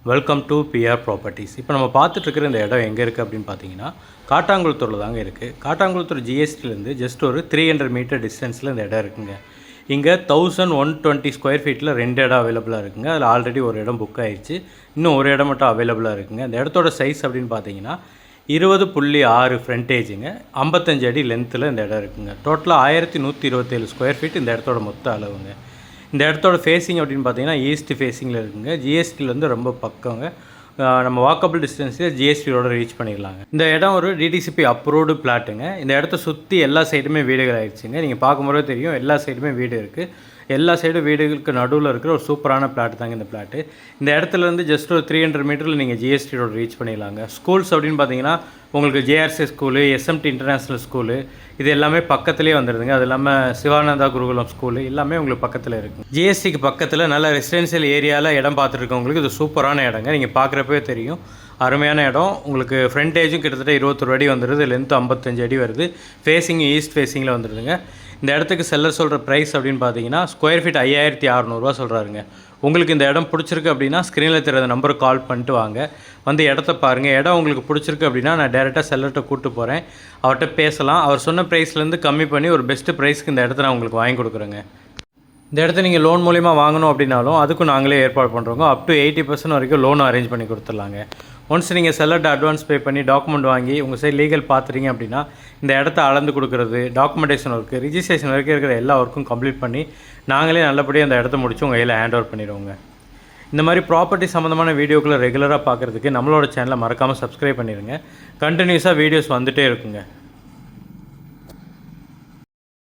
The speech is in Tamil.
Welcome to PR properties. இப்போ நம்ம பார்த்துட்ருக்கிற இந்த இடம் எங்கே இருக்குது அப்படின்னு பார்த்தீங்கன்னா காட்டாங்குளத்தூரில் தாங்க இருக்குது. காட்டாங்குளத்தூர் ஜிஎஸ்டிலேருந்து ஜஸ்ட் ஒரு 300 மீட்டர் டிஸ்டன்ஸில் இந்த இடம் இருக்குங்க. இங்கே 1120 ஸ்கொயர் ஃபீட்டில் 2 இடம் அவைலபிளாக இருக்குங்க. அதில் ஆல்ரெடி ஒரு இடம் புக் ஆகிடுச்சு, இன்னும் ஒரு இடம் மட்டும் அவைலபிளாக இருக்குங்க. இந்த இடத்தோட சைஸ் அப்படின்னு பார்த்தீங்கன்னா 20.6 ஃப்ரண்டேஜுங்க, 55 அடி லென்த்தில் இந்த இடம் இருக்குங்க. டோட்டலாக 1127 ஸ்கொயர் ஃபீட் இந்த இடத்தோட மொத்த அளவுங்க. இந்த இடத்தோட ஃபேஸிங் அப்படின்னு பார்த்தீங்கன்னா ஈஸ்ட் ஃபேஸிங்கில் இருக்குங்க. ஜிஎஸ்டிலேருந்து ரொம்ப பக்கங்க, நம்ம வாக்கபிள் டிஸ்டன்ஸில் ஜிஎஸ்டியோட ரீச் பண்ணிடலாங்க. இந்த இடம் ஒரு டிடிசிபி அப்ரூவ்டு பிளாட்டுங்க. இந்த இடத்த சுற்றி எல்லா சைடுமே வீடுகள் ஆகிடுச்சுங்க. நீங்கள் பார்க்கும்போதே தெரியும், எல்லா சைடுமே வீடு இருக்குது. எல்லா சைடும் வீடுகளுக்கு நடுவில் இருக்கிற ஒரு சூப்பரான பிளாட் தாங்க இந்த பிளாட்டு. இந்த இடத்துலேருந்து ஜஸ்ட் ஒரு 300 மீட்டரில் நீங்கள் ஜிஎஸ்டியோட ரீச் பண்ணிடலாங்க. ஸ்கூல்ஸ் அப்படின்னு பார்த்தீங்கன்னா உங்களுக்கு JRC school, SMT international school, இது எல்லாமே பக்கத்துலேயே வந்துடுதுங்க. அது இல்லாமல் சிவானந்தா குருகுலம் ஸ்கூலு எல்லாமே உங்களுக்கு பக்கத்தில் இருக்குது. ஜிஎஸ்டிக்கு பக்கத்தில் நல்ல ரெசிடென்ஷியல் ஏரியாவில் இடம் பார்த்துருக்கவங்களுக்கு இது சூப்பரான இடங்க. நீங்கள் பார்க்குறப்பவே தெரியும், அருமையான இடம். உங்களுக்கு ஃப்ரண்டேஜும் கிட்டத்தட்ட 21 அடி வந்துடுது, லென்த்து 55 அடி வருது, ஃபேஸிங் ஈஸ்ட் ஃபேஸிங்கில் வந்துடுதுங்க. இந்த இடத்துக்கு செல்லர் சொல்கிற ப்ரைஸ் அப்படின்னு பார்த்தீங்கன்னா ஸ்கொயர் ஃபீட் 5600 சொல்கிறாருங்க. உங்களுக்கு இந்த இடம் பிடிச்சிருக்கு அப்படின்னா ஸ்க்ரீனில் தெரியாத நம்பருக்கு கால் பண்ணிட்டு வாங்க, வந்து இடத்த பாருங்கள். இடம் உங்களுக்கு பிடிச்சிருக்கு அப்படின்னா நான் டேரெக்டாக செல்லர்கிட்ட கூப்பிட்டு போகிறேன், அவர்கிட்ட பேசலாம். அவர் சொன்ன ப்ரைஸ்லேருந்து கம்மி பண்ணி ஒரு பெஸ்ட்டு ப்ரைஸ்க்கு இந்த இடத்த நான் உங்களுக்கு வாங்கி கொடுக்குறேங்க. இந்த இடத்த நீங்கள் லோன் மூலிமா வாங்கணும் அப்படின்னாலும் அதுக்கும் நாங்களே ஏற்பாடு பண்ணுறோங்க. அப் டு 80% வரைக்கும் லோன் அரேஞ்ச் பண்ணி கொடுத்துடலாங்க. ஒன்ஸ் நீங்கள் செல்லர்ட்ட அட்வான்ஸ் பே பண்ணி டாக்குமெண்ட் வாங்கி உங்கள் சைட் லீகல் பார்த்துறீங்க அப்படின்னா இந்த இடத்த அளந்து கொடுக்குறது, டாக்குமெண்டேஷன் ஒர்க்கு, ரிஜிஸ்ட்ரேஷன் வரைக்கும் இருக்கிற எல்லா ஒர்க்கும் கம்ப்ளீட் பண்ணி நாங்களே நல்லபடியாக அந்த இடத்த முடிச்சு உங்கள் கையில் ஹேண்ட் ஓவர் பண்ணிடுவோங்க. இந்த மாதிரி ப்ராப்பர்ட்டி சம்மந்தமான வீடியோக்களை ரெகுலராக பார்க்குறதுக்கு நம்மளோட சேனலை மறக்காமல் சப்ஸ்கிரைப் பண்ணிடுங்க. கண்டினியூஸாக வீடியோஸ் வந்துகிட்டே இருக்குங்க.